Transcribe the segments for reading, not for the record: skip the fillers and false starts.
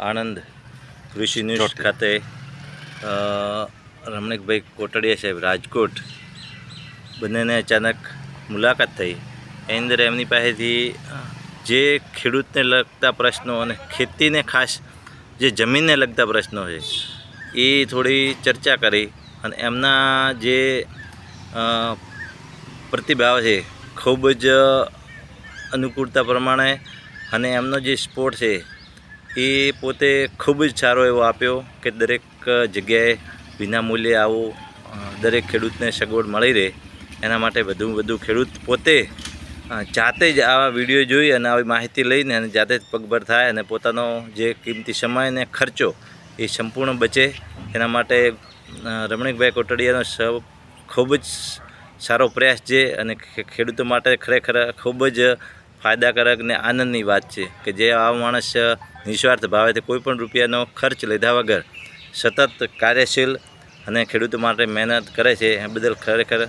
આણંદ કૃષિ ન્યૂઝ ખાતે રમણીકભાઈ કોટડિયા સાહેબ રાજકોટ બંનેને અચાનક મુલાકાત થઈ. એની અંદર એમની પાસેથી જે ખેડૂતને લગતા પ્રશ્નો અને ખેતીને ખાસ જે જમીનને લગતા પ્રશ્નો છે એ થોડી ચર્ચા કરી અને એમના જે પ્રતિભાવ છે ખૂબ જ અનુકૂળતા પ્રમાણે અને એમનો જે સ્પોર્ટ છે એ પોતે ખૂબ જ સારો એવો આપ્યો કે દરેક જગ્યાએ વિના મૂલ્યે આવું દરેક ખેડૂતને સગવડ મળી રહે એના માટે વધુ ખેડૂત પોતે જાતે જ આવા વિડીયો જોઈ અને આવી માહિતી લઈને અને જાતે જ પગભર થાય અને પોતાનો જે કિંમતી સમય અને ખર્ચો એ સંપૂર્ણ બચે એના માટે રમણીકભાઈ કોટડિયાનો ખૂબ જ સારો પ્રયાસ છે અને ખેડૂતો માટે ખરેખર ખૂબ જ ફાયદાકારક ને આનંદની વાત છે કે જે આ માણસ નિસ્વાર્થ ભાવેથી કોઈપણ રૂપિયાનો ખર્ચ લીધા વગર સતત કાર્યશીલ અને ખેડૂતો માટે મહેનત કરે છે એ બદલ ખરેખર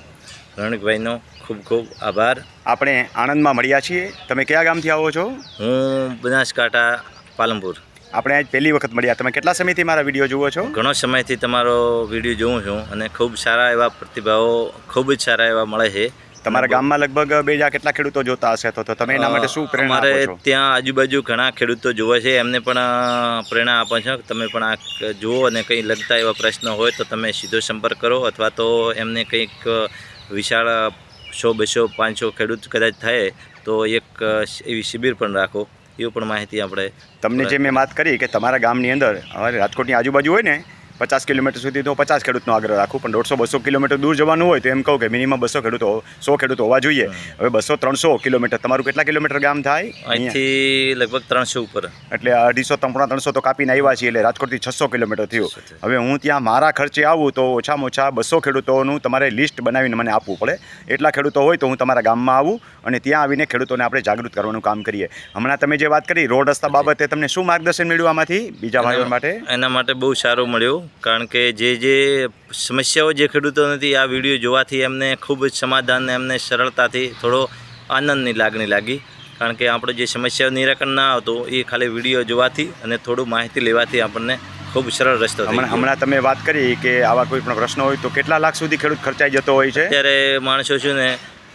રમણીકભાઈનો ખૂબ ખૂબ આભાર. આપણે આણંદમાં મળ્યા છીએ. તમે કયા ગામથી આવો છો? હું બનાસકાંઠા પાલનપુર. આપણે આજ પહેલી વખત મળ્યા. તમે કેટલા સમયથી મારા વિડીયો જુઓ છો? ઘણો સમયથી તમારો વિડીયો જોઉં છું અને ખૂબ સારા એવા પ્રતિભાવો ખૂબ જ સારા એવા મળે છે. તમારા ગામમાં લગભગ બીજા કેટલા ખેડૂતો જોતા હશે તો તમે એના માટે શું પ્રેરણા આપો છો? અમારે ત્યાં આજુબાજુ ઘણા ખેડૂતો જોવે છે, એમને પણ પ્રેરણા આપો છો કે તમે પણ આ જુઓ અને કંઈ લગતા એવા પ્રશ્નો હોય તો તમે સીધો સંપર્ક કરો અથવા તો એમને કંઈક વિશાળ 100, 200, 500 ખેડૂત કદાચ થાય તો એક એવી શિબિર પણ રાખો. એવું પણ માહિતી આપણે તમને જે મેં વાત કરી કે તમારા ગામની અંદર અમારે રાજકોટની આજુબાજુ હોય ને 50 કિલોમીટર સુધી તો 50 ખેડૂતનો આગ્રહ રાખું, પણ 150-200 કિલોમીટર દૂર જવાનું હોય તો એમ કહું કે મિનિમમ 200 ખેડૂતો 100 ખેડૂતો હોવા જોઈએ. હવે 200-300 કિલોમીટર તમારું કેટલા કિલોમીટર ગામ થાય? અહીંથી લગભગ 300 ઉપર, એટલે 250-300 તો કાપીને આવ્યા છીએ, એટલે રાજકોટથી 600 કિલોમીટર થયું. હવે હું ત્યાં મારા ખર્ચે આવું તો ઓછામાં ઓછા 200 ખેડૂતોનું તમારે લિસ્ટ બનાવીને મને આપવું પડે. એટલા ખેડૂતો હોય તો હું તમારા ગામમાં આવું અને ત્યાં આવીને ખેડૂતોને આપણે જાગૃત કરવાનું કામ કરીએ. હમણાં તમે જે વાત કરી રોડ રસ્તા બાબતે તમને શું માર્ગદર્શન મળ્યું આમાંથી બીજા ભાઈઓ માટે? એના માટે બહુ સારું મળ્યું, કારણ કે જે સમસ્યાઓ જે ખેડૂતો નથી આ વિડીયો જોવાથી એમને ખૂબ જ સમાધાન એમને સરળતાથી થોડો આનંદની લાગણી લાગી, કારણ કે આપણે જે સમસ્યાઓ નિરાકરણ ના આવતું એ ખાલી વિડીયો જોવાથી અને થોડું માહિતી લેવાથી આપણને ખૂબ સરળ રસ્તો. હમણાં તમે વાત કરી કે આવા કોઈ પણ પ્રશ્ન હોય તો કેટલા લાખ સુધી ખેડૂત ખર્ચાઈ જતો હોય છે? અત્યારે માણસો છું ને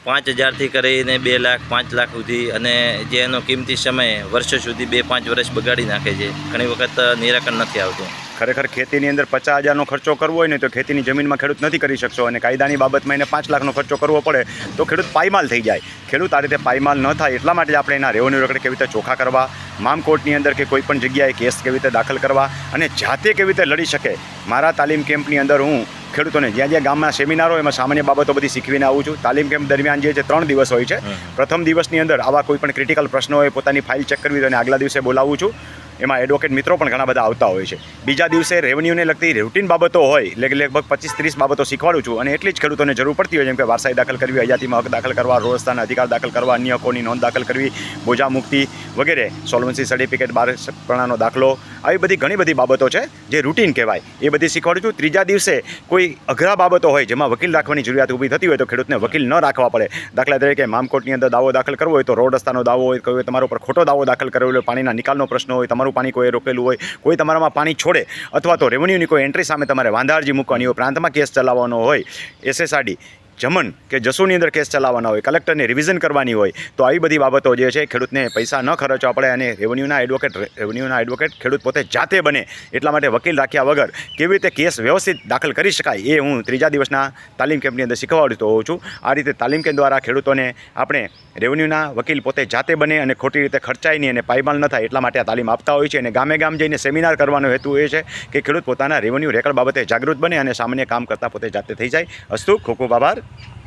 5,000થી કરીને 2 લાખ 5 લાખ સુધી, અને જે એનો કિંમતી સમય વર્ષો સુધી 2-5 વર્ષ બગાડી નાખે છે. ઘણી વખત નિરાકરણ નથી આવતું. ખરેખર ખેતીની અંદર 50,000નો ખર્ચો કરવો હોય ને તો ખેતીની જમીનમાં ખેડૂત નથી કરી શકશો, અને કાયદાની બાબતમાં એને 5 લાખનો ખર્ચો કરવો પડે તો ખેડૂત પાયમાલ થઈ જાય. ખેડૂત આ રીતે પાયમાલ ન થાય એટલા માટે આપણે એના રેવન્યુ રેકર્ડ કેવી રીતે ચોખ્ખા કરવા, મામ કોર્ટની અંદર કે કોઈ પણ જગ્યાએ કેસ કેવી રીતે દાખલ કરવા અને જાતે કેવી રીતે લડી શકે. મારા તાલીમ કેમ્પની અંદર હું ખેડૂતોને જ્યાં ગામમાં સેમિનાર હોય એમાં સામાન્ય બાબતો બધી શીખવીને આવું છું. તાલીમ કેમ્પ દરમિયાન જે 3 દિવસ હોય છે, પ્રથમ દિવસની અંદર આવા કોઈ પણ ક્રિટિકલ પ્રશ્નો હોય પોતાની ફાઇલ ચેક કરવી તો આગલા દિવસે બોલાવું છું. એમાં એડવોકેટ મિત્રો પણ ઘણા બધા આવતા હોય છે. બીજા દિવસે રેવન્યુને લગતી રૂટીન બાબતો હોય લગભગ 25-30 બાબતો શીખવાડું છું, અને એટલી જ ખેડૂતોને જરૂર પડતી હોય જેમ કે વારસાઈ દાખલ કરવી, હયાતીમાં હક દાખલ કરવા, રોડ રસ્તાના અધિકાર દાખલ કરવા, અન્ય હકોની નોંધ દાખલ કરવી, બોજા મુક્તિ વગેરે, સોલ્વન્સી સર્ટિફિકેટ, બારપણાનો દાખલો, આવી બધી ઘણી બધી બાબતો છે જે રૂટીન કહેવાય એ બધી શીખવાડું છું. ત્રીજા દિવસે કોઈ અઘરા બાબતો હોય જેમાં વકીલ રાખવાની જરૂરિયાત ઊભી થતી હોય તો ખેડૂતને વકીલ ન રાખવા પડે. દાખલા તરીકે મામકોટની અંદર દાવો દાખલ કરવો હોય તો રોડ રસ્તાનો દાવો હોય, કોઈ તમારા ઉપર ખોટો દાવો દાખલ કરવો હોય, પાણીના નિકાલનો પ્રશ્ન હોય, તમારું પાણી કોઈ રોકેલું હોય, કોઈ તમારામાં પાણી છોડે, અથવા તો રેવન્યુની કોઈ એન્ટ્રી સામે તમારે વાંધા અરજી મૂકવાની હોય, પ્રાંતમાં કેસ ચલાવવાનો હોય, SSRD જમન કે જસુની અંદર કેસ ચલાવવાના હોય, કલેક્ટરને રિવિઝન કરવાની હોય, તો આવી બધી બાબતો જે છે ખેડૂતને પૈસા ન ખર્ચવા પડે અને રેવન્યુના એડવોકેટ ખેડૂત પોતે જાતે બને એટલા માટે વકીલ રાખ્યા વગર કેવી રીતે કેસ વ્યવસ્થિત દાખલ કરી શકાય એ હું ત્રીજા દિવસના તાલીમ કેમ્પની અંદર શીખવાડતો હોઉં છું. આ રીતે તાલીમ કેમ્પ દ્વારા ખેડૂતોને આપણે રેવન્યુના વકીલ પોતે જાતે બને અને ખોટી રીતે ખર્ચાય નહીં અને પાયમાલ ન થાય એટલા માટે આ તાલીમ આપતા હોય છે. અને ગામે ગામ જઈને સેમિનાર કરવાનો હેતુ એ છે કે ખેડૂત પોતાના રેવન્યુ રેકર્ડ બાબતે જાગૃત બને અને સામાન્ય કામ કરતાં પોતે જાતે થઈ જાય. અસ્તુ, ખૂબ ખૂબ આભાર.